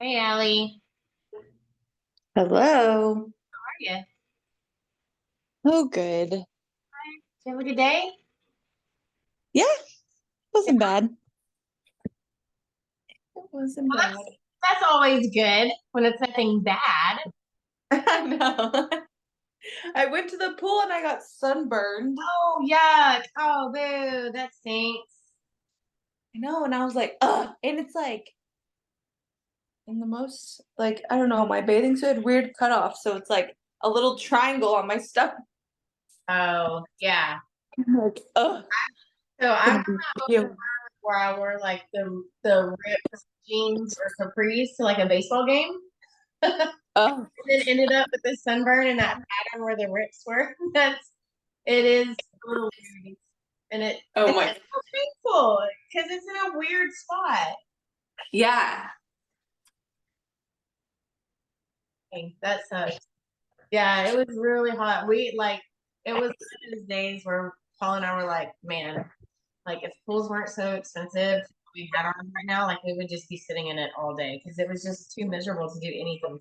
Hey, Allie. Hello. How are you? Oh, good. Did you have a good day? Yeah, Yeah. wasn't bad. It wasn't Well, bad. that's always good when it's nothing bad. I know. I went to the pool and I got sunburned. Oh, yuck. Oh, boo. That stinks. I know, and I was like, ugh. And it's like in the most I don't know, my bathing suit had weird cutoff, so it's like a little triangle on my stomach. Oh, yeah. I'm like, ugh, So I've gonna done be that before peeling. where I wore like the ripped jeans or capris to like a baseball game. Oh, And then ended up with the sunburn and that pattern where the rips were. It is a little weird. And oh it's my. just so painful because it's in a weird spot. Yeah. Dang, that sucks. Yeah, it was really hot. It was one of those days where Paul and I were like, man, like if pools weren't so expensive, we had ours right now, like we would just be sitting in it all day because it was just too miserable to do anything.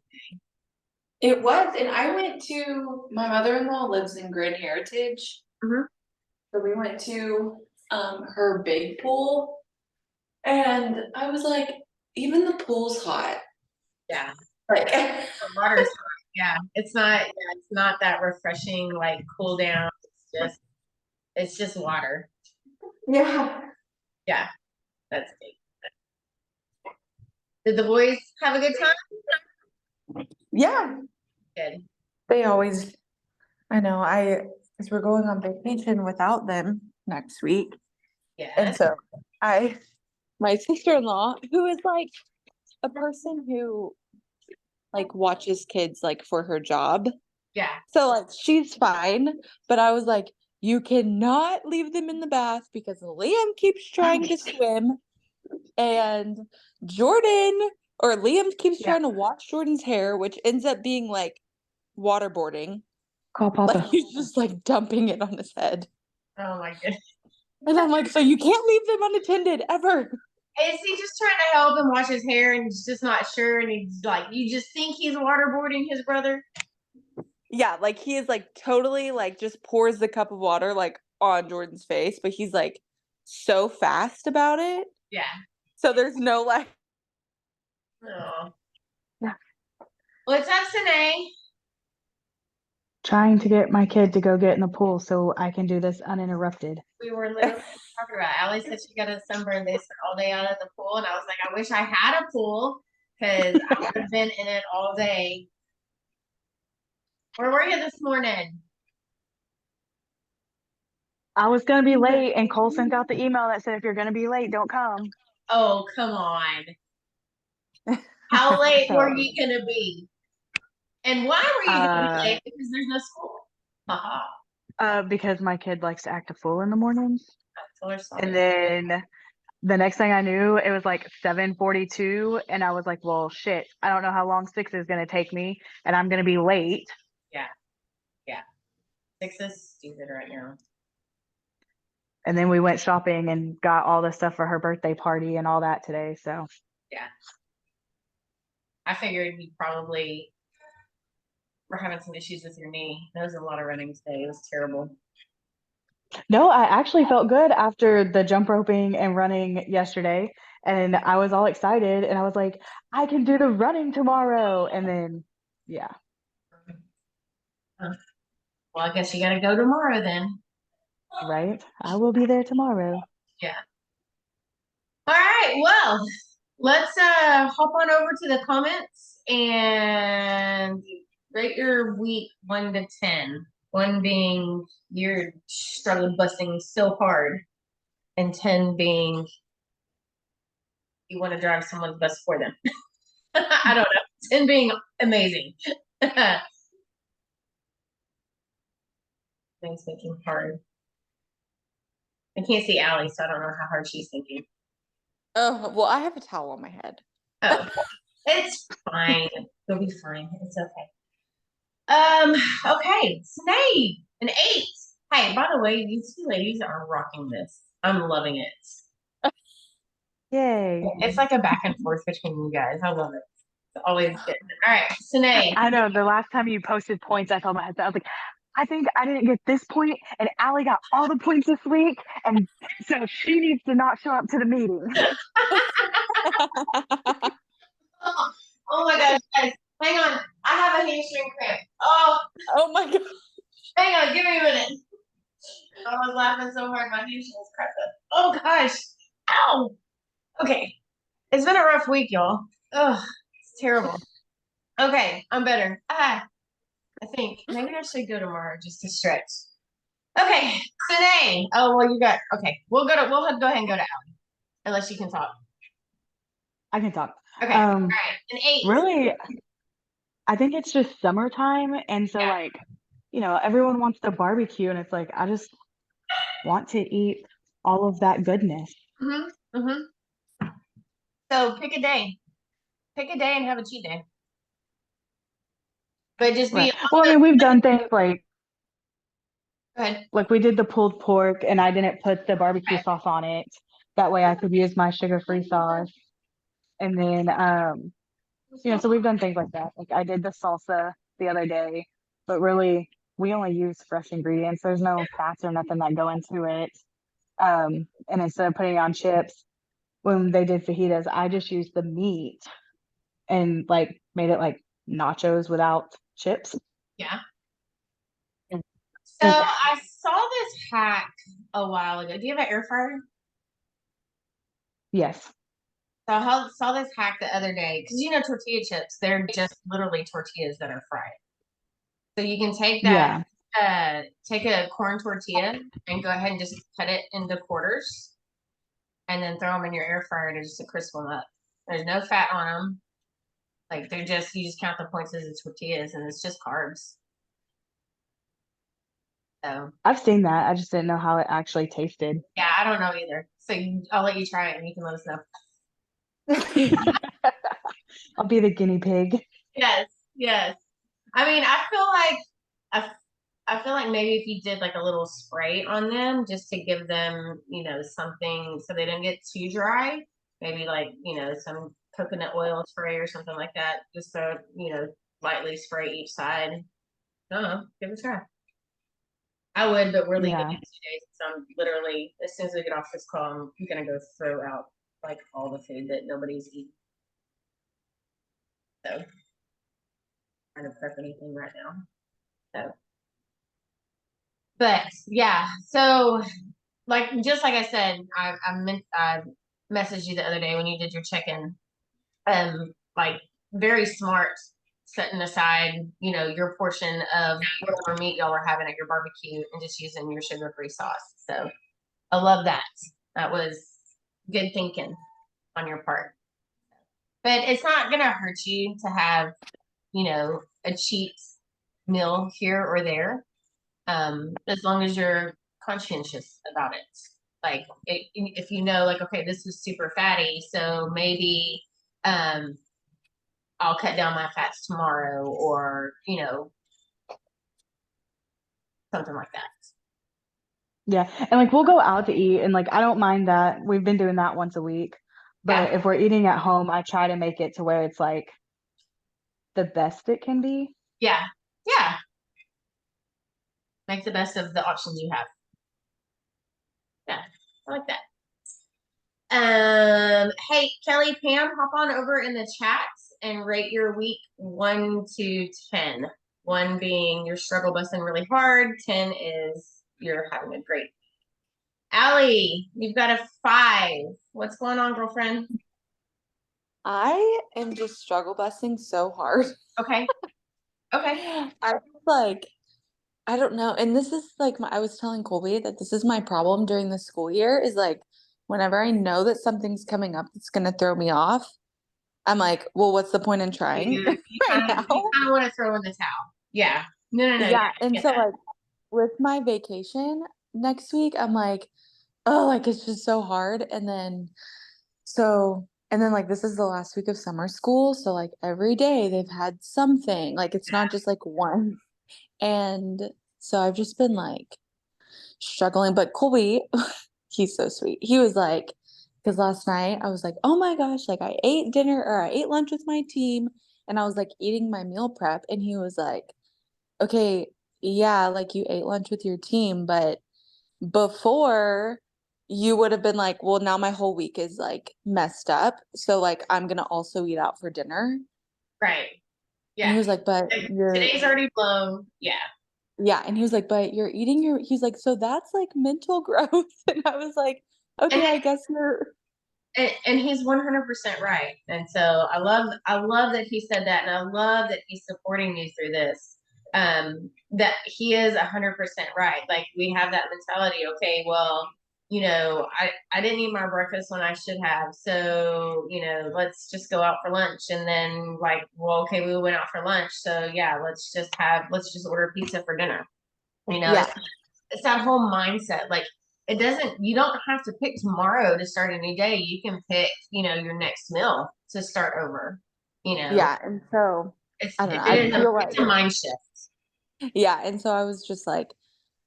It was, and I went to my mother-in-law lives in Grand Heritage. Mhm. So we went to her big pool and I was like, even the pool's hot. Yeah, Like the water's hot. Yeah, it's not that refreshing like cool down. It's just water. yeah. Yeah, that's big. Did the boys have a good time? Yeah. Good. They always I know, because we're going on vacation without them next week. And Yes. so I my sister-in-law, who is like a person who like watches kids like for her job. Yeah. So like she's fine, but I was like, you cannot leave them in the bath because Liam keeps trying to swim and Jordan or Liam keeps Yeah. trying to wash Jordan's hair, which ends up being like waterboarding. Call Like Papa. he's just like dumping it on his head. Oh my goodness. And I'm like, so you can't leave them unattended ever. Is he just trying to help him wash his hair and he's just not sure? And he's like, you just think he's waterboarding his brother? Yeah, like he is like totally like just pours the cup of water like on Jordan's face, but he's like so fast about it. Yeah. So there's no like Oh. yeah. What's up, Sine? Trying to get my kid to go get in the pool so I can do this uninterrupted. We were literally talking about. Allie said she got a sunburn. They spent all day out at the pool, and I was like, I wish I had a pool because I would have been in it all day. Where were you this morning? I was going to be late, and Cole sent out the email that said, if you're going to be late, don't come. Oh, come on. How late were So, you gonna be? And why were you gonna be uh, late? Because there's no school. Haha. because my kid likes to act a fool in the mornings. Tell her stop And it. then the next thing I knew, it was like 7:42, and I was like, well, shit, I don't know how long six is going to take me, and I'm going to be late. Yeah, yeah. Six is stupid right now. And then we went shopping and got all the stuff for her birthday party and all that today. So, Yeah. I figured you probably were having some issues with your knee. There was a lot of running today. It was terrible. no, I actually felt good after the jump roping and running yesterday. And I was all excited and I was like, I can do the running tomorrow. And then, yeah, Huh. Well, I guess you gotta go tomorrow then. right. I will be there tomorrow. Yeah. All right. Well, let's hop on over to the comments and rate your week 1 to 10. One being you're struggling busting so hard, and 10 being you want to drive someone's bus for them. I don't know. 10 being amazing. Things thinking hard. I can't see Allie, so I don't know how hard she's thinking. Oh, well, I have a towel on my head. Oh, it's fine. You'll be fine. It's okay. Okay. Snake, an 8. Hey, by the way, these two ladies are rocking this. I'm loving it. Yay. It's like a back and forth between you guys. I love it. It's always good. All right, Sine. I know the last time you posted points, I told my husband, I was like, I think I didn't get this point, and Allie got all the points this week, and so she needs to not show up to the meeting. Oh my gosh, guys. Hang on. I have a hamstring cramp. Oh, Oh my god. hang on. Give me a minute. I was laughing so hard, my hamstring was cracked up. Oh gosh. Ow. Okay. It's been a rough week, y'all. Oh, it's terrible. Okay, I'm better. I think maybe I should go tomorrow just to stretch. Okay, today. Oh well, you got okay. We'll go go ahead and go to Allie, unless you can talk. I can talk. Okay, all right. An 8. Really, I think it's just summertime, and so Yeah. like, everyone wants to barbecue, and it's like I just want to eat all of that goodness. So pick a day. Pick a day and have a cheat day. But just be Right. Well, I mean, we've done things go ahead. like we did the pulled pork, and I didn't put the barbecue Right. sauce on it. That way, I could use my sugar-free sauce. And then, so we've done things like that. Like I did the salsa the other day, but really, we only use fresh ingredients. There's no fats or nothing that go into it. And instead of putting it on chips, when they did fajitas, I just used the meat and like made it like nachos without chips. Yeah. Mm. So I saw this hack a while ago. Do you have an air fryer? Yes. So I saw this hack the other day because tortilla chips, they're just literally tortillas that are fried. So you can take that, take a corn tortilla and go ahead and just cut it into quarters and then throw them in your air fryer to just to crisp them up. There's no fat on them. Like you just count the points as the tortillas and it's just carbs. So I've seen that. I just didn't know how it actually tasted. yeah, I don't know either. So I'll let you try it and you can let us know. I'll be the guinea pig. Yes, yes. I mean, I feel like maybe if you did like a little spray on them just to give them, something so they don't get too dry. Maybe like, some coconut oil spray or something like that. Just so, lightly spray each side. I don't know. Give it a try. I would, but we're leaving in 2 days. So I'm literally, as soon as we get off this call, I'm gonna go throw out like all the food that nobody's eating. So trying to prep anything right now. So but yeah, so just like I said, I messaged you the other day when you did your check-in. Like very smart setting aside, your portion of whatever meat y'all were having at your barbecue and just using your sugar-free sauce. So I love that. That was good thinking on your part. But it's not gonna hurt you to have, a cheat meal here or there. As long as you're conscientious about it. Like if like, okay, this is super fatty, so maybe I'll cut down my fats tomorrow or, something like that. Yeah. And like we'll go out to eat and like I don't mind that. We've been doing that once a week. But if we're eating at home, I try to make it to where it's like the best it can be. Yeah. Yeah. Make the best of the options you have. Yeah, I like that. Hey, Kelly, Pam, hop on over in the chat and rate your week 1 to 10. 1 being you're struggle busting really hard. 10 is you're having a great week. Allie, you've got a 5. What's going on, girlfriend? I am just struggle busting so hard. Okay. Okay. I was like, I don't know. And this is like I was telling Colby that this is my problem during the school year is like whenever I know that something's coming up that's gonna throw me off, I'm like, well, what's the point in trying You right kind now? of want to throw in the towel. Yeah. No. Yeah. And so like with my vacation next week, I'm like, oh, like it's just so hard. And then like this is the last week of summer school. So like every day they've had something. Like it's not just like one. And so I've just been like struggling. But Colby, he's so sweet. He was like, because last night I was like, oh my gosh, like I ate dinner or I ate lunch with my team and I was like eating my meal prep and he was like, okay, yeah, like you ate lunch with your team, but before you would have been like, well, now my whole week is like messed up. So like I'm gonna also eat out for dinner. Right. And he Yeah. was like, but Like, you're today's already blown. Yeah. yeah, and he was like, but you're eating your he's like, so that's like mental growth. And I was like, And okay, I guess you're and he's 100% right. And so I love that he said that, and I love that he's supporting me through this. That he is 100% right. Like we have that mentality. Okay, well, I didn't eat my breakfast when I should have, so let's just go out for lunch. And then like, well, okay, we went out for lunch, so yeah, let's just order pizza for dinner. yeah. It's that whole mindset. Like you don't have to pick tomorrow to start a new day. You can pick, your next meal to start over. Yeah. And so I don't know. I feel It's like a mind shift. yeah, and so I was just like,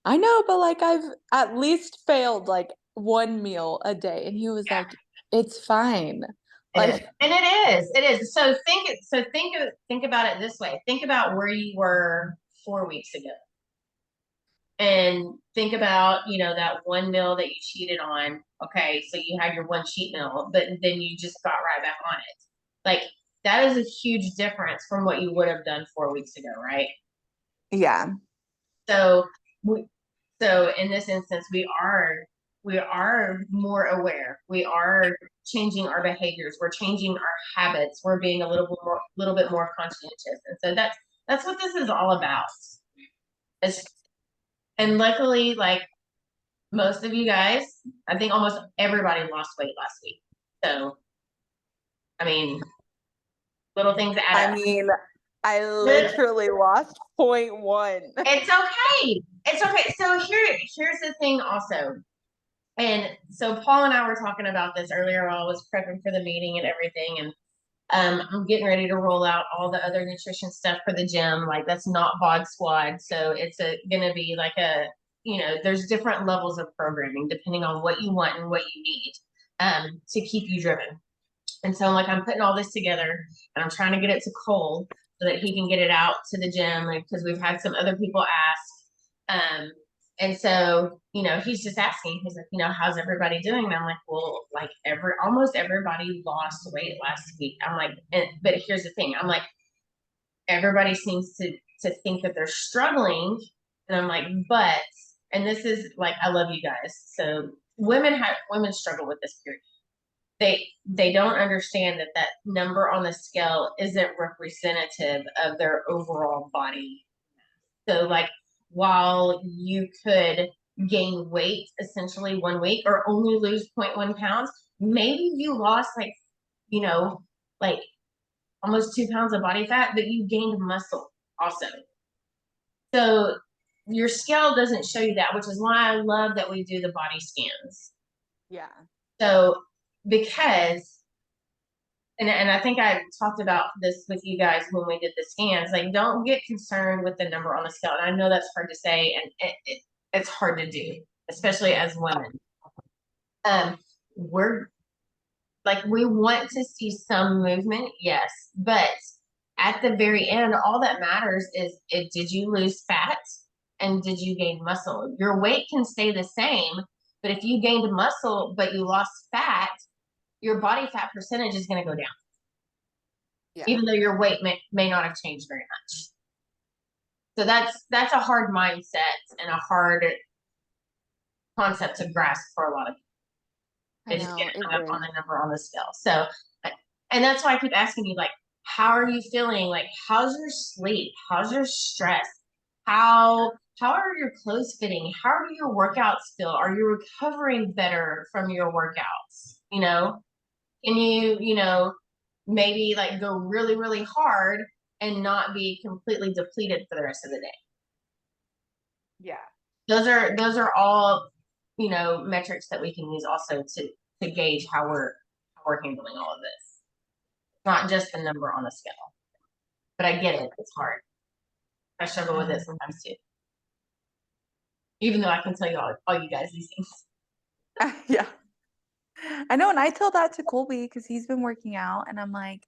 I know, but like I've at least failed like one meal a day. And he was Yeah, like, it's fine. it is. Like, And it is. Think about it this way. Think about where you were 4 weeks ago. And think about, that one meal that you cheated on. Okay, so you had your one cheat meal, but then you just got right back on it. Like that is a huge difference from what you would have done 4 weeks ago, right? yeah. So we, so in this instance, we are more aware. We are changing our behaviors. We're changing our habits. We're being a little bit more conscientious, and so that's what this is all about. It's, and luckily, like most of you guys, I think almost everybody lost weight last week. So, I mean, little things I add up. mean, I literally lost 0.1. It's okay. It's okay. So here's the thing also. And so Paul and I were talking about this earlier while I was prepping for the meeting and everything. And I'm getting ready to roll out all the other nutrition stuff for the gym. Like that's not Bod Squad. So it's gonna be like there's different levels of programming depending on what you want and what you need to keep you driven. And so like I'm putting all this together and I'm trying to get it to Cole so that he can get it out to the gym because we've had some other people ask. And so, he's just asking, he's like, how's everybody doing? And I'm like, well, like almost everybody lost weight last week. I'm like, but here's the thing. I'm like, everybody seems to think that they're struggling. And I'm like, and this is like, I love you guys. So women struggle with this period. They don't understand that number on the scale isn't representative of their overall body. So like while you could gain weight essentially 1 week or only lose 0.1 pounds, maybe you lost like almost 2 pounds of body fat, but you gained muscle also. So your scale doesn't show you that, which is why I love that we do the body scans. Yeah. So because and I think I talked about this with you guys when we did the scans. Like, don't get concerned with the number on the scale. And I know that's hard to say, and it's hard to do, especially as women. We're like we want to see some movement, yes, but at the very end, all that matters is did you lose fat and did you gain muscle? Your weight can stay the same, but if you gained muscle but you lost fat, your body fat percentage is going to go down. Yeah. Even though your weight may not have changed very much. So that's a hard mindset and a hard concept to grasp for a lot of people. They just get hung up on the number on the scale. So, and that's why I keep asking you, like, how are you feeling? Like, how's your sleep? How's your stress? How are your clothes fitting? How do your workouts feel? Are you recovering better from your workouts? Can you, maybe like go really, really hard and not be completely depleted for the rest of the day. Yeah. Those are all, metrics that we can use also to gauge how we're handling all of this. Not just the number on a scale. But I get it, it's hard. I struggle with it sometimes too. Even though I can tell you all you guys these things. Yeah. I know, and I tell that to Colby because he's been working out, and I'm like,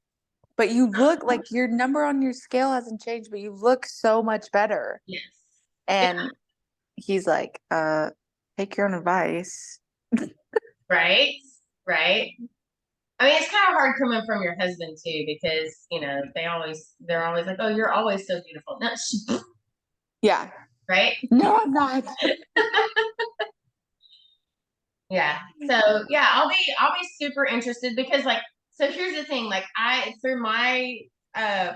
but you look like your number on your scale hasn't changed, but you look so much better. Yes. And he's like, take your own advice. Right. Right. I mean, it's kind of hard coming from your husband too, because they're always like, "Oh, you're always so beautiful." No, Yeah. right? No, I'm not. Yeah. So yeah, I'll be super interested because so here's the thing, like through my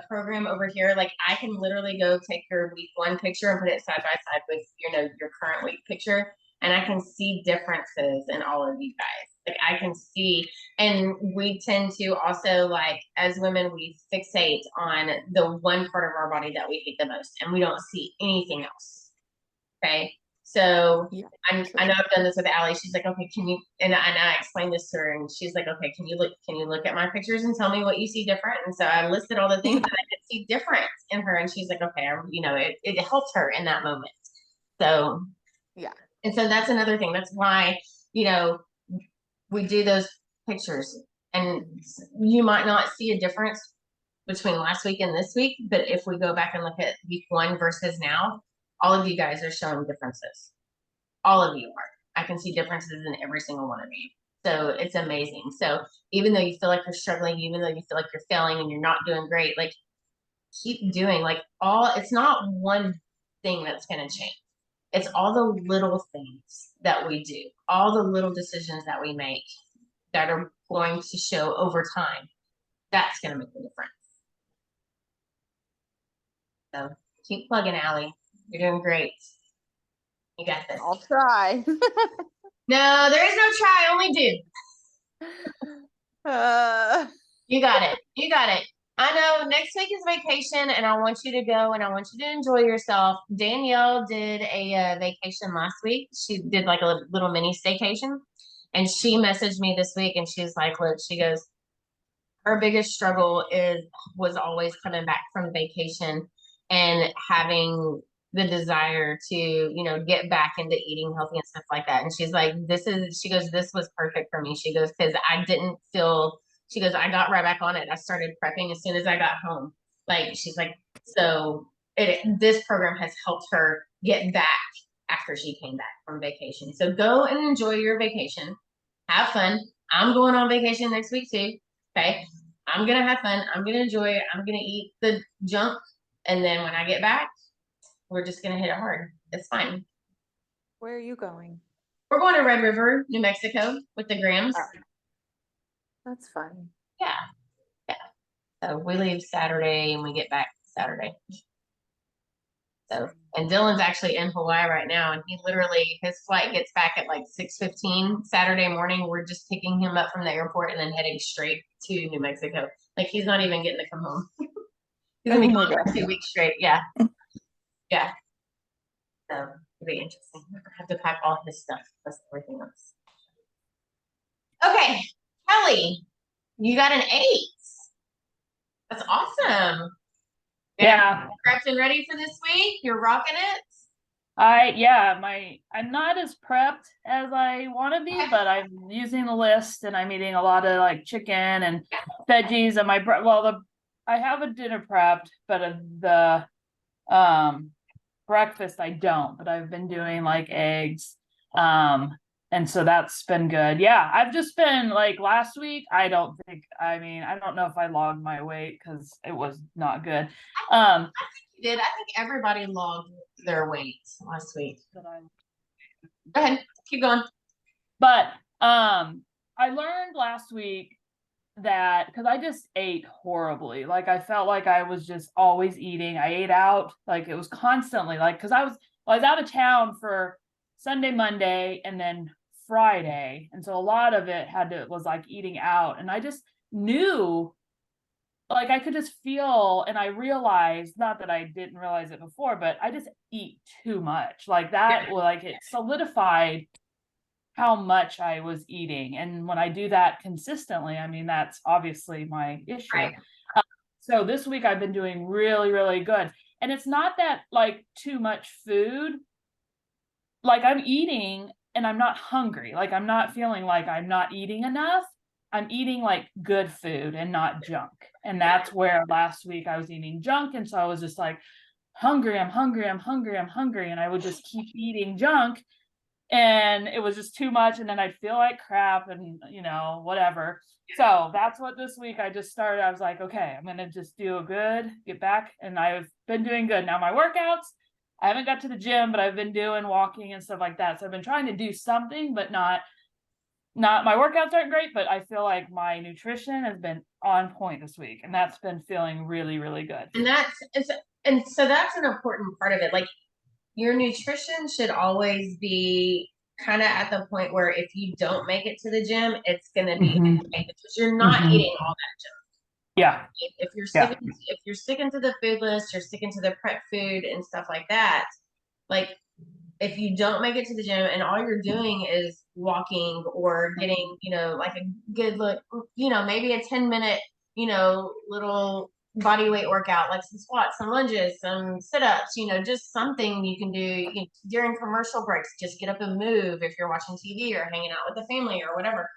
program over here, like I can literally go take your week 1 picture and put it side by side with your current week picture, and I can see differences in all of you guys. Like I can see, and we tend to also, like, as women, we fixate on the one part of our body that we hate the most, and we don't see anything else. Okay. So Yeah, I know I've done this with Allie. She's like, okay, can you, and I explained this to her, and she's like, okay, can you look at my pictures and tell me what you see different? And so I listed all the things that I could see different in her, and she's like, okay, it helped her in that moment. So, yeah. and so that's another thing. That's why, we do those pictures, and you might not see a difference between last week and this week, but if we go back and look at week 1 versus now, all of you guys are showing differences. All of you are. I can see differences in every single one of you. So it's amazing. So even though you feel like you're struggling, even though you feel like you're failing and you're not doing great, like keep doing, it's not one thing that's going to change. It's all the little things that we do, all the little decisions that we make that are going to show over time. That's going to make the difference. So keep plugging, Allie. You're doing great. You got this. I'll try. No, there is no try, only do. You got it. You got it. I know next week is vacation, and I want you to go, and I want you to enjoy yourself. Danielle did a vacation last week. She did like a little mini staycation, and she messaged me this week, and she's like, look, she goes, her biggest struggle was always coming back from vacation and having the desire to get back into eating healthy and stuff like that. And she's like, she goes, this was perfect for me. She goes, because I didn't feel, she goes, I got right back on it. I started prepping as soon as I got home. Like, she's like, so this program has helped her get back after she came back from vacation. So go and enjoy your vacation. Have fun. I'm going on vacation next week too. Okay. I'm going to have fun. I'm going to enjoy it. I'm going to eat the junk. And then when I get back, we're just going to hit it hard. It's fine. Where are you going? We're going to Red River, New Mexico with the Grams. Oh. That's fun. Yeah. Yeah. So we leave Saturday and we get back Saturday. So, and Dylan's actually in Hawaii right now, and his flight gets back at like 6:15 Saturday morning. We're just picking him up from the airport and then heading straight to New Mexico. Like, he's not even getting to come home. He's gonna be gone for 2 weeks straight. Yeah. Yeah. So it'll be interesting. I have to pack all his stuff plus everything else. Okay, Kelly, you got an 8. That's awesome. Yeah. Prepped and ready for this week? You're rocking it? I'm not as prepped as I want to be, but I'm using the list and I'm eating a lot of like chicken and veggies and I have a dinner prepped, but the breakfast I don't, but I've been doing like eggs. And so that's been good. Yeah, I've just been like last week. I don't know if I logged my weight because it was not good. I think you did. I think everybody logged their weight last week. Go ahead, keep going. But I learned last week that because I just ate horribly. Like I felt like I was just always eating. I ate out, like it was constantly like because I was out of town for Sunday, Monday, and then Friday. And so a lot of it was like eating out. And I just knew, like I could just feel, and I realized, not that I didn't realize it before, but I just eat too much. Like that, like it solidified how much I was eating. And when I do that consistently, I mean, that's obviously my issue. Right. So this week I've been doing really, really good. And it's not that like too much food. Like I'm eating and I'm not hungry. Like I'm not feeling like I'm not eating enough. I'm eating like good food and not junk. And that's where last week I was eating junk. And so I was just like, hungry, I'm hungry, I'm hungry, I'm hungry. And I would just keep eating junk. And it was just too much. And then I'd feel like crap and, whatever. So that's what this week I just started. I was like, okay, I'm going to just do a good, get back. And I've been doing good. Now my workouts, I haven't got to the gym, but I've been doing walking and stuff like that. So I've been trying to do something, but not my workouts aren't great, but I feel like my nutrition has been on point this week. And that's been feeling really, really good. And so that's an important part of it. Like your nutrition should always be kind of at the point where if you don't make it to the gym, it's going to be Mhm. okay because you're not Mhm. eating all that junk. Yeah. If you're Yeah. sticking to the food list, you're sticking to the prep food and stuff like that. Like if you don't make it to the gym and all you're doing is walking or getting, like a good look, maybe a 10-minute, little body weight workout, like some squats, some lunges, some sit-ups, just something you can do during commercial breaks. Just get up and move if you're watching TV or hanging out with the family or whatever.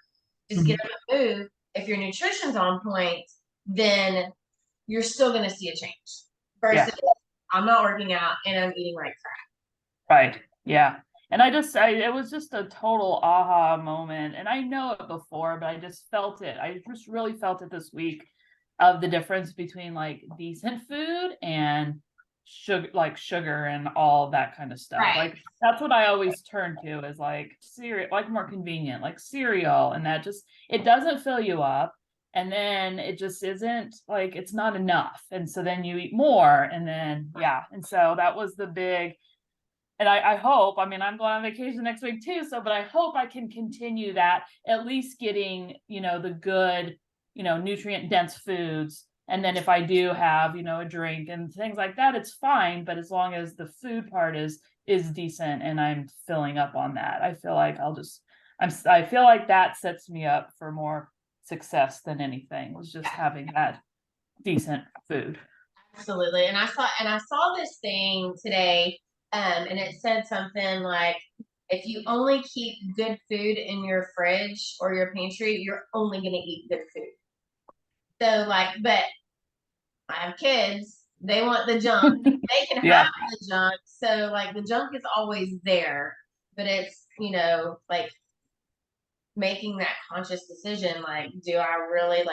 Just get up and move. If your nutrition's on point, then you're still going to see a change. Versus, I'm not working out and I'm eating like crap. Right. Yeah. And it was just a total aha moment. And I know it before, but I just felt it. I just really felt it this week of the difference between like decent food and sugar and all that kind of stuff. Right. Like that's what I always turn to is like cereal, like more convenient, like cereal. And that just, it doesn't fill you up. And then it just isn't like, it's not enough. And so then you eat more and then, yeah. And so that was the big, and I hope, I'm going on vacation next week too. So, but I hope I can continue that, at least getting, the good, nutrient dense foods. And then if I do have, a drink and things like that, it's fine. But as long as the food part is decent and I'm filling up on that, I feel like I feel like that sets me up for more success than anything, was just having that decent food. Absolutely. And I saw this thing today, and it said something like, if you only keep good food in your fridge or your pantry, you're only going to eat good food. So but I have kids, they want the junk, they can have the junk. So the junk is always there, but it's, making that conscious decision. Do I really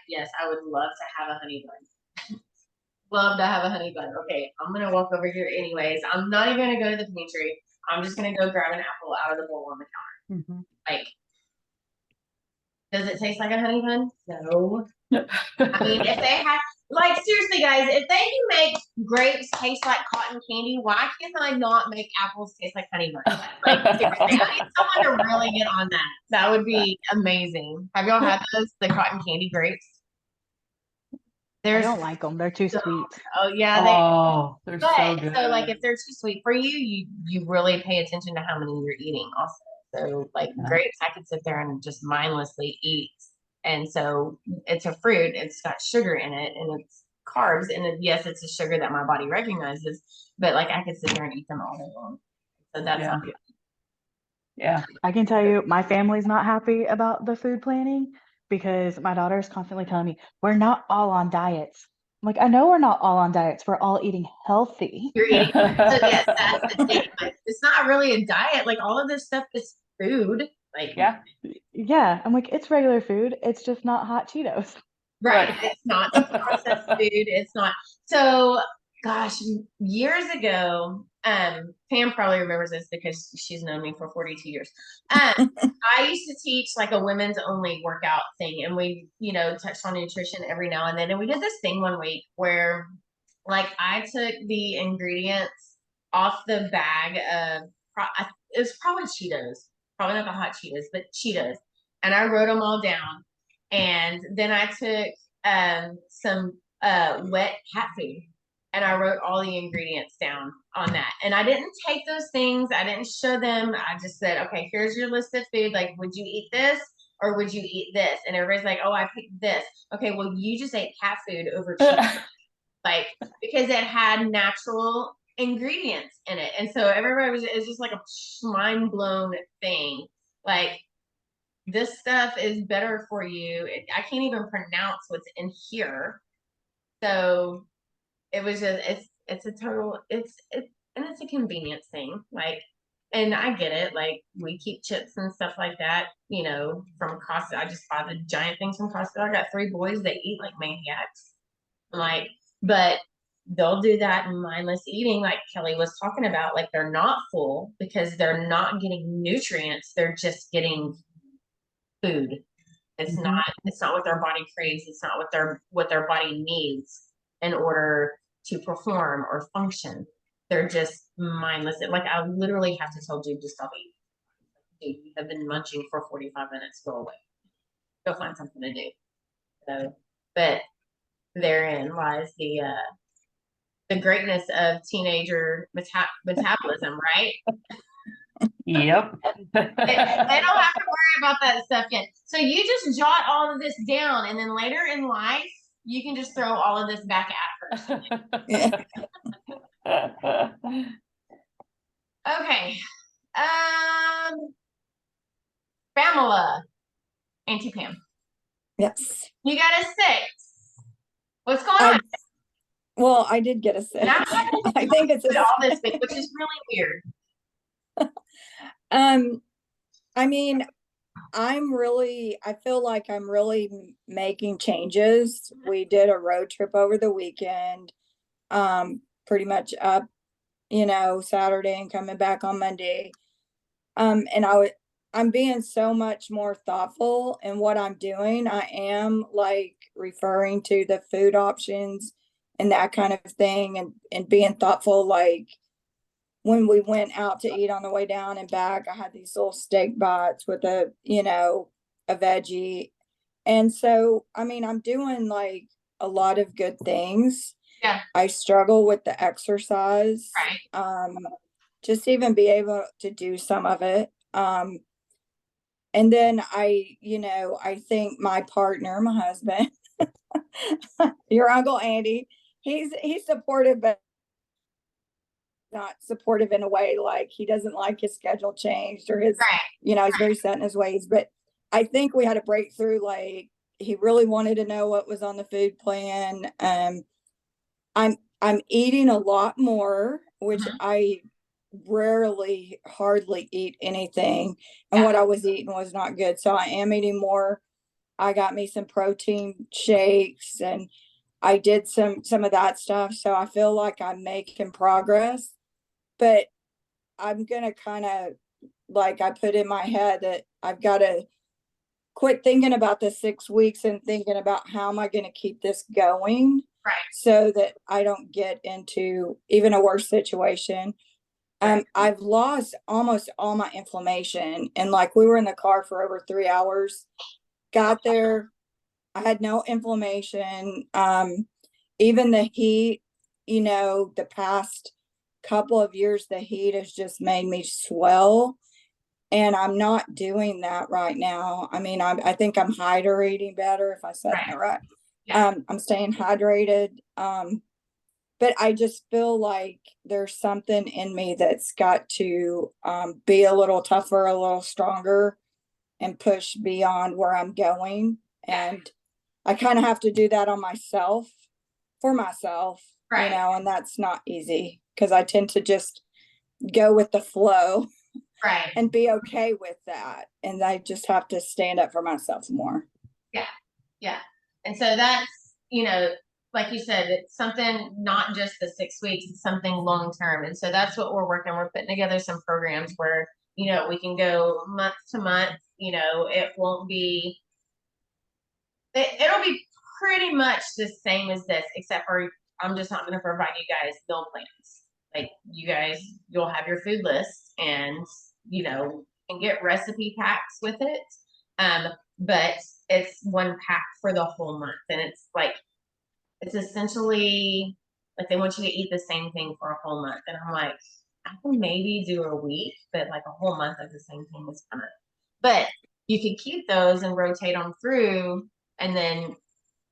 yes, I would love to have a honey bun. Love to have a honey bun. Okay, I'm gonna walk over here anyways. I'm not even gonna go to the pantry. I'm just gonna go grab an apple out of the bowl on the counter. Does it taste like a honey bun? No. I mean, if they have, seriously, guys, if they can make grapes taste like cotton candy, why can't I not make apples taste like honey buns? Seriously, I need someone to really get on that. That would be amazing. Have y'all had those, the cotton candy grapes? I don't like them. They're too sweet. Oh yeah, they're so good. So if they're too sweet for you, you really pay attention to how many you're eating also. So grapes, I could sit there and just mindlessly eat. And so it's a fruit, it's got sugar in it and it's carbs. And yes, it's a sugar that my body recognizes, but I could sit there and eat them all day long. So that's not good. Yeah. I can tell you my family's not happy about the food planning because my daughter is constantly telling me we're not all on diets. I'm like, I know we're not all on diets. We're all eating healthy. You're eating. So yes, that's the statement. It's not really a diet. All of this stuff is food. Yeah. I'm like, it's regular food. It's just not hot Cheetos. Right. It's not the processed food. It's not. So, gosh, years ago, Pam probably remembers this because she's known me for 42 years. I used to teach a women's only workout thing, and we, touched on nutrition every now and then. And we did this thing one week where, I took the ingredients off the bag of, it was probably Cheetos, probably not the hot Cheetos, but Cheetos, and I wrote them all down. And then I took some wet cat food and I wrote all the ingredients down on that. And I didn't take those things. I didn't show them. I just said, okay, here's your list of food. Would you eat this or would you eat this? And everybody's like, oh, I picked this. Okay, well, you just ate cat food over cheese. Because it had natural ingredients in it. And so everybody it's just like a mind blown thing. Like, this stuff is better for you. I can't even pronounce what's in here. So it was just, it's a total, and it's a convenience thing. Like, and I get it. Like, we keep chips and stuff like that, you know, from Costco. I just bought the giant things from Costco. I got 3 boys. They eat like maniacs. Like, but they'll do that in mindless eating, like Kelly was talking about. Like, they're not full because they're not getting nutrients. They're just getting food. It's Mhm. not what their body craves. It's not what their body needs in order to perform or function. They're just mindless. Like, I literally have to tell Jude to stop eating. Dude, you have been munching for 45 minutes. Go away. Go find something to do. So, but therein lies the greatness of teenager metabolism, right? Yep. They don't have to worry about that stuff yet. So you just jot all of this down, and then later in life, you can just throw all of this back at her. Okay. Pamela, Auntie Pam, Yes. you got a 6. What's going on? Well, I did get a 6. Now I think it's put a all this week, which is really weird. I mean, I feel like I'm really making changes. We did a road trip over the weekend, pretty much up, Saturday and coming back on Monday. And I'm being so much more thoughtful in what I'm doing. I am like referring to the food options and that kind of thing, and being thoughtful. Like, when we went out to eat on the way down and back, I had these little steak bites with a veggie. And so, I mean, I'm doing like a lot of good things. Yeah. I struggle with the exercise. Right. Just even be able to do some of it. And then I think my partner, my husband, your Uncle Andy, he's supportive, but not supportive in a way like he doesn't like his schedule changed or his, Right. he's very set in his ways. But I think we had a breakthrough. Like, he really wanted to know what was on the food plan. I'm eating a lot more, which I hardly eat anything. And what I was eating was not good. So I am eating more. I got me some protein shakes, and I did some of that stuff. So I feel like I'm making progress. But I'm gonna kind of, like, I put in my head that I've got to quit thinking about the 6 weeks and thinking about how am I going to keep this going, Right. so that I don't get into even a worse situation. I've lost almost all my inflammation, and like, we were in the car for over 3 hours, got there, I had no inflammation. Even the heat, the past couple of years, the heat has just made me swell. And I'm not doing that right now. I mean, I think I'm hydrating better, if I said that right. Yeah. I'm staying hydrated. But I just feel like there's something in me that's got to be a little tougher, a little stronger, and push beyond where I'm going. And I kind of have to do that on myself, for myself, Right. and that's not easy because I tend to just go with the flow. Right. And be okay with that. And I just have to stand up for myself more. Yeah. And so that's, like you said, it's something, not just the 6 weeks, it's something long term. And so that's what we're working. We're putting together some programs where, we can go month to month. It won't be, it'll be pretty much the same as this, except for I'm just not going to provide you guys meal plans. Like, you'll have your food list, and can get recipe packs with it. But it's one pack for the whole month, and it's essentially like they want you to eat the same thing for a whole month. And I'm like, I can maybe do a week, but like a whole month of the same thing is but you could keep those and rotate them through, and then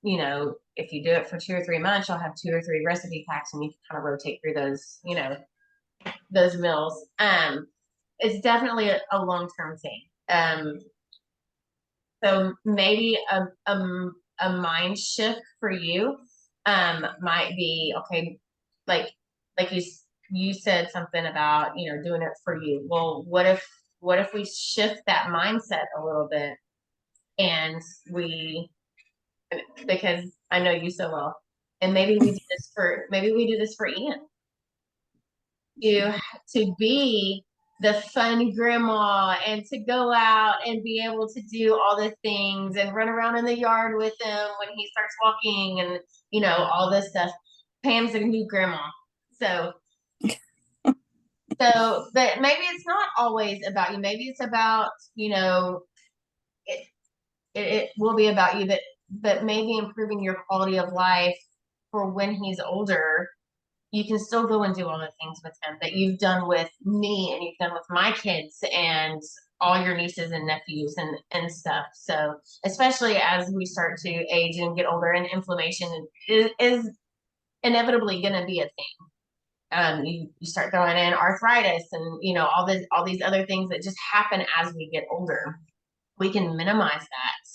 you know, if you do it for 2 or 3 months, you'll have 2 or 3 recipe packs and you can kind of rotate through those, you know, those meals. It's definitely a long-term thing. So maybe a mind shift for you, might be, okay, like, like you said something about, you know, doing it for you. Well, what if we shift that mindset a little bit and because I know you so well, and maybe we do this for Ian, to be the fun grandma and to go out and be able to do all the things and run around in the yard with him when he starts walking and, you know, all this stuff. Pam's a new grandma. So, but maybe it's not always about you. Maybe it's about, you know, it will be about you, but maybe improving your quality of life for when he's older. You can still go and do all the things with him that you've done with me and you've done with my kids and all your nieces and nephews and stuff. So especially as we start to age and get older, and inflammation is inevitably going to be a thing. You start throwing in arthritis and, you know, all these other things that just happen as we get older. We can minimize that.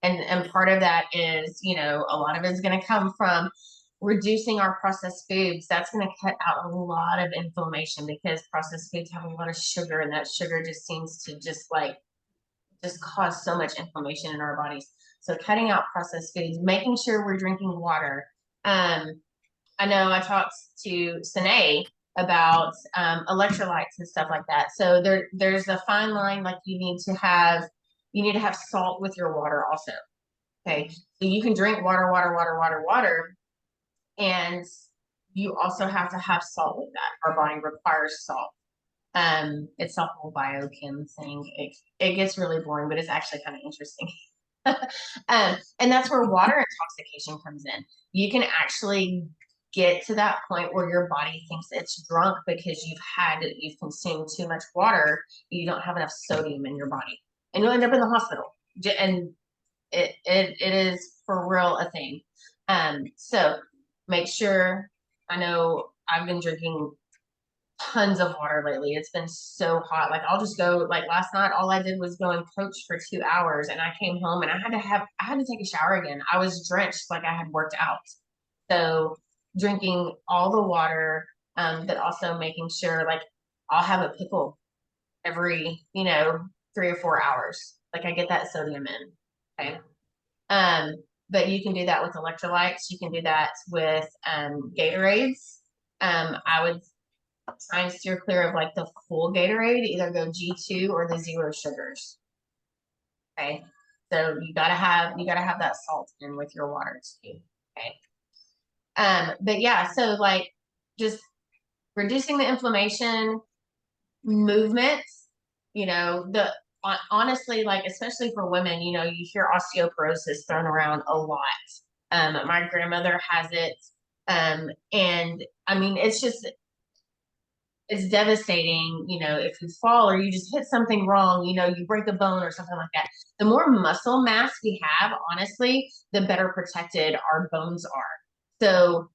And part of that is, you know, a lot of it is going to come from reducing our processed foods. That's going to cut out a lot of inflammation because processed foods have a lot of sugar, and that sugar just seems to just cause so much inflammation in our bodies. So cutting out processed foods, making sure we're drinking water. I know I talked to Sine about electrolytes and stuff like that. So there's a fine line. Like you need to have salt with your water also. Okay, so you can drink water, and you also have to have salt with that. Our body requires salt. It's a whole biochem thing. It gets really boring, but it's actually kind of interesting. And that's where water intoxication comes in. You can actually get to that point where your body thinks it's drunk because you've consumed too much water. You don't have enough sodium in your body, and you'll end up in the hospital. And it is for real a thing. So make sure. I know I've been drinking tons of water lately. It's been so hot. Like I'll just go, like last night, all I did was go and coach for 2 hours, and I came home and I had to take a shower again. I was drenched like I had worked out. So drinking all the water, but also making sure like I'll have a pickle every, 3 or 4 hours. Like I get that sodium in. Okay. But you can do that with electrolytes. You can do that with Gatorades. I would try and steer clear of like the full Gatorade. Either go G2 or the zero sugars. Okay, so you gotta have that salt in with your water too. Okay, but yeah, so like just reducing the inflammation, movement. Honestly, like especially for women, you hear osteoporosis thrown around a lot. My grandmother has it, and I mean it's devastating, if you fall or you just hit something wrong, you break a bone or something like that. The more muscle mass we have, honestly, the better protected our bones are. So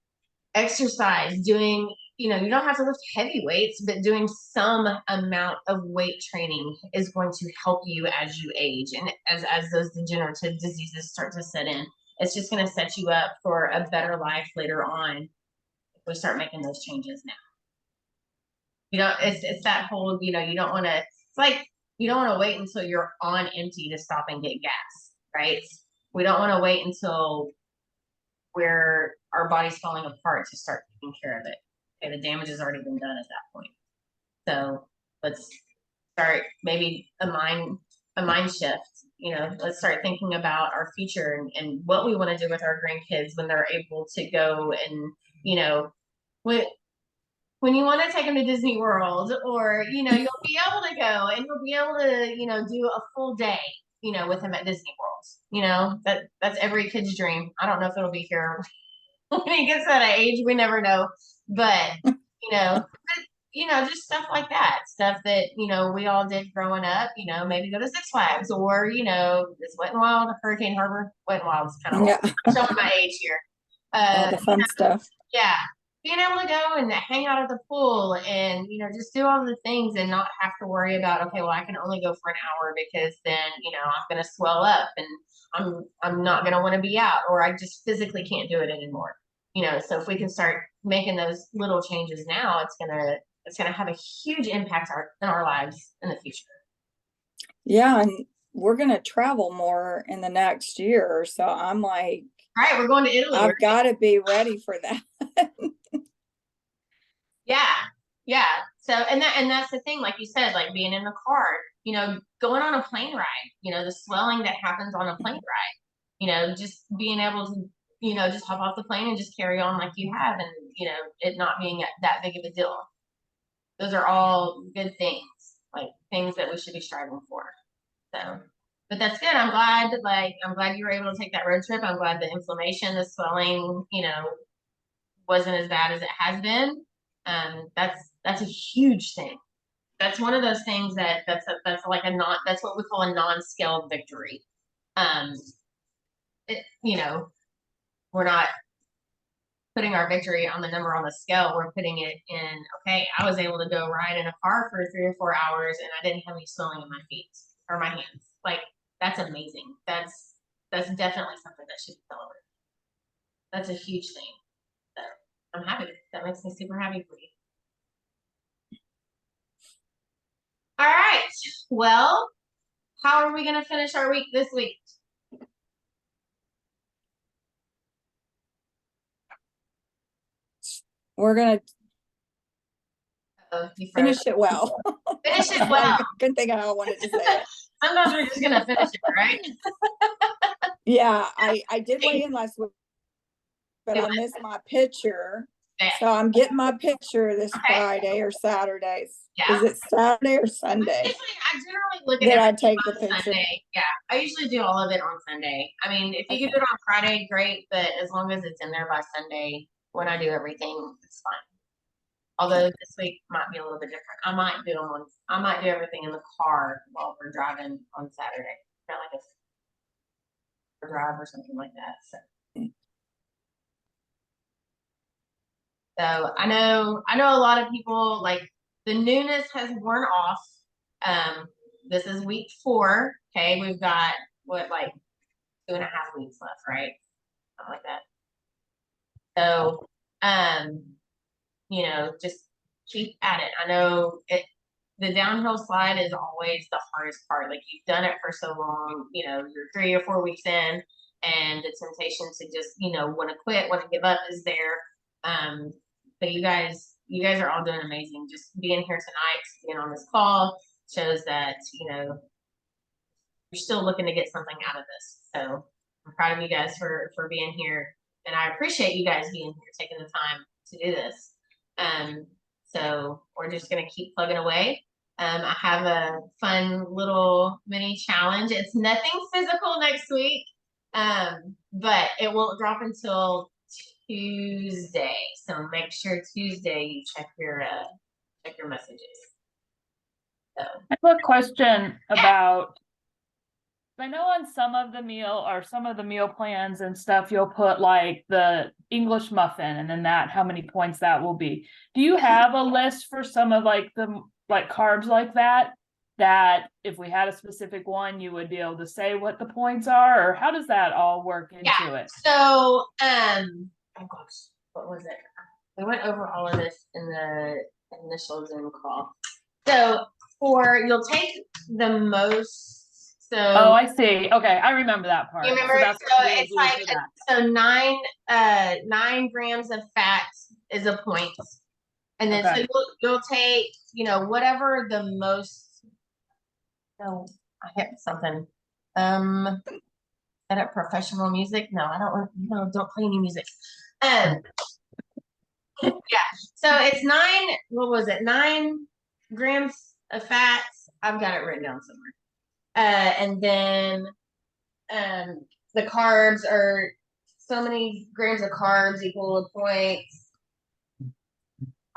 exercise, doing, you don't have to lift heavy weights, but doing some amount of weight training is going to help you as you age. And as those degenerative diseases start to set in, it's just going to set you up for a better life later on if we start making those changes now. It's that whole, you don't want to, it's like, you don't want to wait until you're on empty to stop and get gas, right? We don't want to wait until where our body's falling apart to start taking care of it. Okay, the damage has already been done at that point. So let's start maybe a mind shift. Let's start thinking about our future and what we want to do with our grandkids when they're able to go and, when you want to take them to Disney World, or, you'll be able to go and you'll be able to, do a full day, with them at Disney World. That's every kid's dream. I don't know if it'll be here when he gets that age, we never know. But, just stuff like that. Stuff that, we all did growing up, maybe go to Six Flags or, this Wet n Wild, Hurricane Harbor. Wet n Wild's kind of Yeah, I'm showing my age here. all the fun stuff. Yeah. Being able to go and hang out at the pool and, just do all the things and not have to worry about, okay, well, I can only go for an hour because then, I'm going to swell up and I'm not going to want to be out, or I just physically can't do it anymore. So if we can start making those little changes now, it's going to have a huge impact in our lives in the future. Yeah, and we're gonna travel more in the next year, so I'm like, All right, we're going to Italy. I've got to be ready for that. Yeah. Yeah. So, and that's the thing, like you said, like being in the car, going on a plane ride, the swelling that happens on a plane ride, just being able to, just hop off the plane and just carry on like you have, and, it not being that big of a deal. Those are all good things, like things that we should be striving for. So, but that's good. I'm glad you were able to take that road trip. I'm glad the inflammation, the swelling, wasn't as bad as it has been. That's a huge thing. That's one of those things that's like that's what we call a non-scaled victory. We're not putting our victory on the number on the scale. We're putting it in, okay, I was able to go ride in a car for 3 or 4 hours and I didn't have any swelling in my feet or my hands. Like, that's amazing. That's definitely something that should be celebrated. That's a huge thing. So I'm happy. That makes me super happy for you. All right. Well, how are we going to finish our week this week? We're gonna You finish it well. Finish it I well. couldn't think of how I wanted to say it. Sometimes we're just gonna finish it, right? Yeah, I did weigh in last week, but I missed my picture. Yeah. So I'm getting my picture this Okay. Friday or Saturday. Yeah. Is it Saturday or Sunday I generally look at that I everything take the on picture? Sunday. Yeah, I usually do all of it on Sunday. I mean, if you can do it on Friday, great. But as long as it's in there by Sunday, when I do everything, it's fine. Although this week might be a little bit different. I might do everything in the car while we're driving on Saturday. Not like a drive or something like that. So I know a lot of people, like, the newness has worn off. This is week 4. Okay, we've got like 2.5 weeks left, right? Something like that. So, just keep at it. I know the downhill slide is always the hardest part. Like, you've done it for so long, you're 3 or 4 weeks in, and the temptation to just, want to quit, want to give up is there. But you guys are all doing amazing. Just being here tonight, being on this call shows that, you're still looking to get something out of this. So I'm proud of you guys for being here, and I appreciate you guys being here, taking the time to do this. So we're just gonna keep plugging away. I have a fun little mini challenge. It's nothing physical next week, but it won't drop until Tuesday. So make sure Tuesday you check your messages. So I have a question about, I know on some of the meal plans and stuff, you'll put like the English muffin and then how many points that will be. Do you have a list for some of like the carbs like that if we had a specific one, you would be able to say what the points are, or how does that all work into it? So, oh gosh, what was it? We went over all of this in the initial Zoom call. So you'll take the most. So oh, I see. Okay, I remember that part. You remember? So it's like 9 grams of fat is a point, and then Okay. so you'll take whatever the most. No, I hit something. Set up professional music. No, I don't want. No, don't play any music. Yeah. So it's 9. What was it? 9 grams of fats. I've got it written down somewhere. And then the carbs are so many grams of carbs equal a point.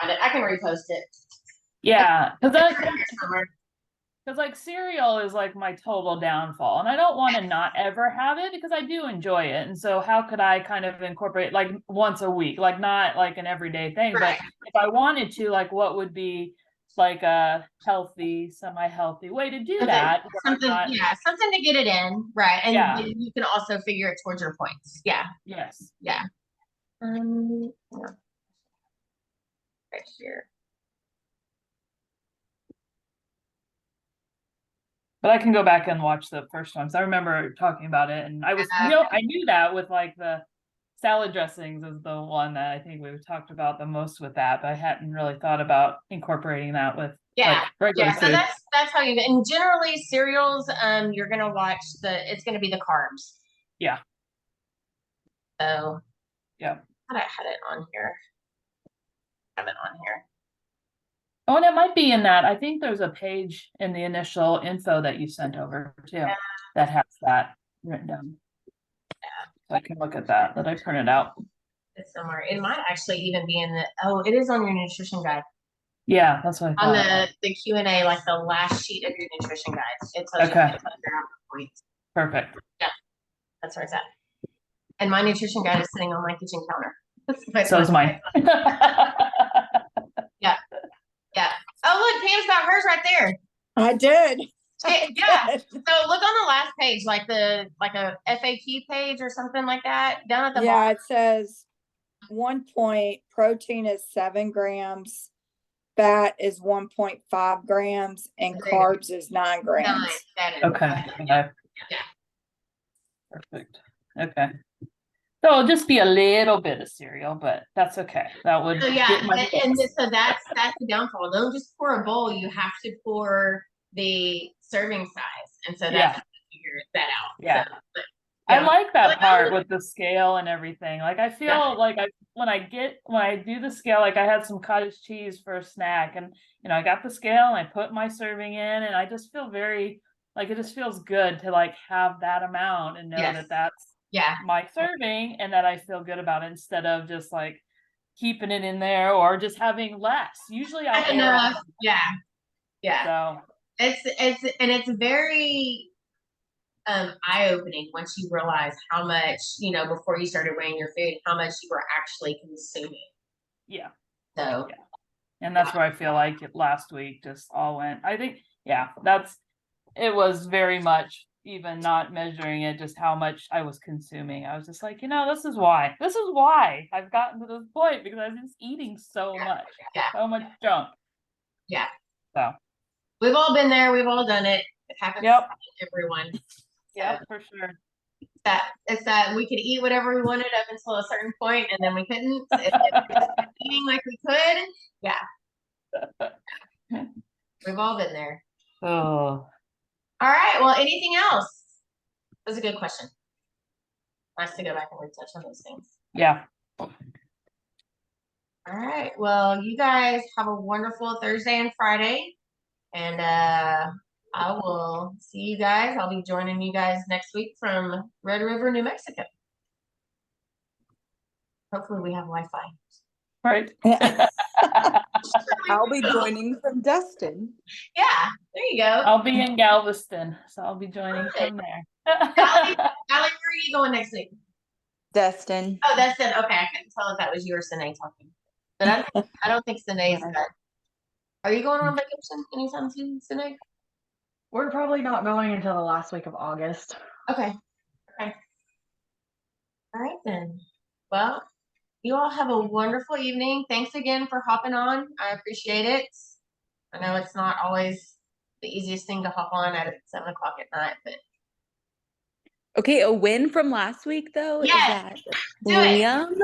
I can repost it. Yeah, because Summer. like cereal is like my total downfall, and I don't want to not ever have it because I do enjoy it. And so, how could I kind of incorporate like once a week, like not like an everyday thing, but Right. if I wanted to, like, what would be like a healthy, semi-healthy way to do Something- that? where I'm Something, not- yeah, something to get it in, right? And Yeah. you can also figure it towards your points. Yeah, Yes. yeah. Yeah. Right here. But I can go back and watch the first ones. I remember talking about it, and I was, I knew that with like the salad dressings is the one that I think we've talked about the most with that, but I hadn't really thought about incorporating that with Yeah, like regular yeah. So food. that's how you. And generally cereals, you're gonna watch it's gonna be the carbs. Yeah. So. Yeah. I had it on here. Have it on here. Oh, and it might be in that. I think there's a page in the initial info that you sent over too that has that written down. So I can look at that I printed out. It's somewhere. It might actually even be in the. Oh, it is on your nutrition guide. Yeah, that's what I On thought. the Q&A, like the last sheet of your nutrition guide. It tells you Okay. how to figure out the points. Perfect. That's where it's at. And my nutrition guide is sitting on my kitchen counter. So is mine. Oh, look, Pam's got hers right there. I did. Yeah. So look on the last page, like a FAQ page or something like that. Down at the Yeah, bottom. it says 1 point, protein is 7 grams, fat is 1.5 grams, and There you go. carbs is 9 grams. Nine, that is. Okay. Yeah. Perfect. Okay. So it'll just be a little bit of cereal, but that's okay. That would So yeah, get my so that's the downfall. Don't just pour a bowl. You have to pour the serving size, and so that's Yeah. how you figure that out. Yeah. So, but, I yeah. like that Like, part with the scale and everything. Like I feel Yeah. like when I do the scale, like I had some cottage cheese for a snack, and I got the scale and I put my serving in, and I just feel very like it just feels good to like have that amount and know Yes. that that's Yeah. my serving and that I feel good about it instead of just like keeping it in there or just having less. Usually I I err know. on Yeah. Yeah. so It's very eye-opening once you realize how much, before you started weighing your food, how much you were actually consuming. yeah. So Yeah. And that's where I feel like it last week just all went. I think, yeah, it was very much even not measuring it, just how much I was consuming. I was just like, this is why I've gotten to this point because I was just eating so much, so much junk. Yeah. So we've all been there. We've all done it. It happens Yep. to everyone. yeah, for sure. It's that we could eat whatever we wanted up until a certain point, and then we couldn't. Eating like we could. Yeah. We've all been there. Oh. All right. Well, anything else? That was a good question. Nice to go back and retouch on those things. Yeah. All right. Well, you guys have a wonderful Thursday and Friday. And I will see you guys. I'll be joining you guys next week from Red River, New Mexico. Hopefully we have Wi-Fi. Right. I'll be joining from Destin. Yeah, there you go. I'll be in Galveston, so I'll be joining from there. Allie, where are you going next week? Destin. Oh, that's it. Okay, I couldn't tell if that was you or Sine talking. But I don't think Sine's got. Are you going on vacation anytime soon, Sine? We're probably not going until the last week of August. Okay. All right then. Well, you all have a wonderful evening. Thanks again for hopping on. I appreciate it. I know it's not always the easiest thing to hop on at 7 o'clock at night, but Okay, a win from last week though Yes, is that do it.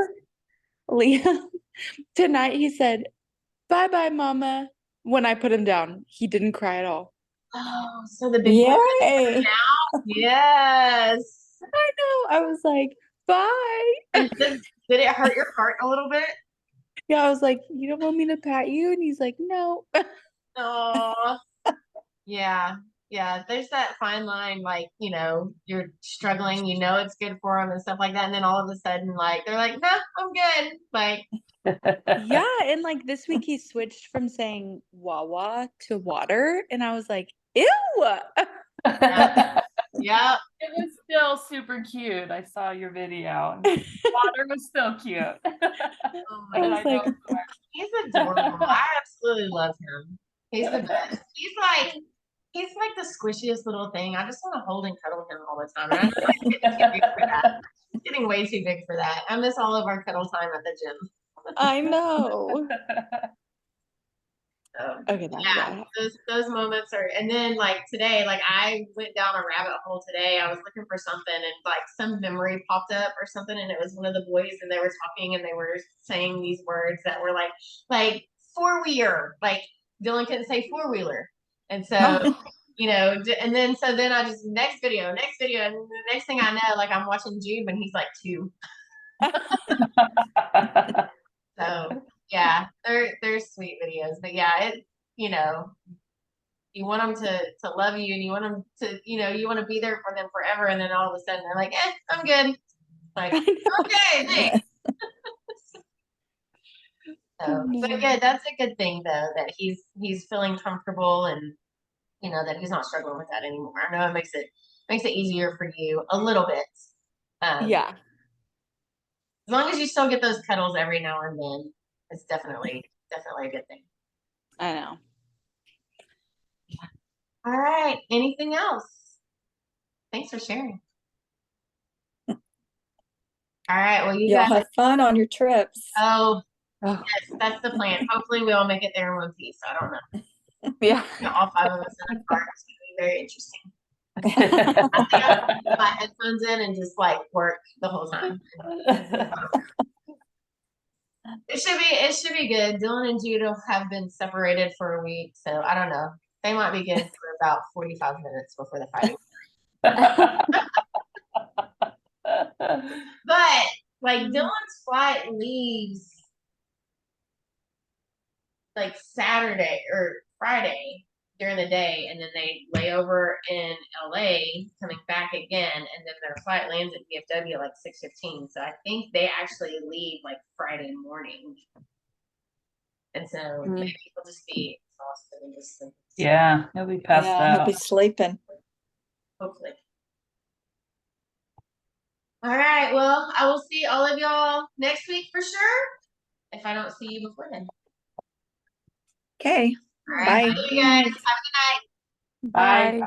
Liam tonight he said, "Bye-bye, mama." When I put him down, he didn't cry at all. Oh, so the big one Yay. now? Yes. I know. I was like, "Bye." And did it hurt your heart a little bit? Yeah, I was like, "You don't want me to pat you?" And he's like, "No." Oh, yeah. Yeah, there's that fine line, like, you're struggling, it's good for them and stuff like that. And then all of a sudden, like, they're like, no, I'm good. Like, Yeah, and like this week he switched from saying Wawa to water, and I was like, ew. yeah, It was still super cute. I saw your video. And Water was still cute. oh my I God. was like, He's adorable. I absolutely love him. He's the best. He's like the squishiest little thing. I just want to hold and cuddle him all the time. And I know he's getting too big for that. He's getting way too big for that. I miss all of our cuddle time at the gym. I know. So Okay, yeah, those moments are, and then like today, like I went down a rabbit hole today. I was looking for something and like some memory popped up or something, and it was one of the boys and they were talking and they were saying these words that were like four-wheeler, like Dylan couldn't say four-wheeler. And so, and then so then I just next video, and the next thing I know, like I'm watching Jude when he's like 2. So yeah, they're sweet videos, but yeah, you know, you want them to love you and you want them to, you want to be there for them forever. And then all of a sudden they're like, I'm good. Like, okay, thanks. So, but good, that's a good thing though, that he's feeling comfortable and that he's not struggling with that anymore. I know it makes it easier for you a little bit. Yeah. As long as you still get those cuddles every now and then, it's definitely a good thing. I know. All right. Anything else? Thanks for sharing. All right. Well, you Y'all guys. have fun on your trips. Oh, Oh, yes, that's the plan. Hopefully, we all make it there in one piece. I don't know. yeah. All 5 of us in a car. It's going to be very interesting. I think I'm gonna put my headphones in and just like work the whole time. It should be good. Dylan and Judah have been separated for a week, so I don't know. They might be good for about 45 minutes before the fighting. But like Dylan's flight leaves like Saturday or Friday during the day, and then they lay over in LA, coming back again, and then their flight lands at DFW like 6:15. So I think they actually leave like Friday morning, and so maybe he'll just be exhausted and just sleep. Yeah, he'll be passed He'll out. be sleeping. Hopefully. All right. Well, I will see all of y'all next week for sure. If I don't see you before then. Okay. All right. Bye. Bye, you guys. Have a good night. Bye. Bye.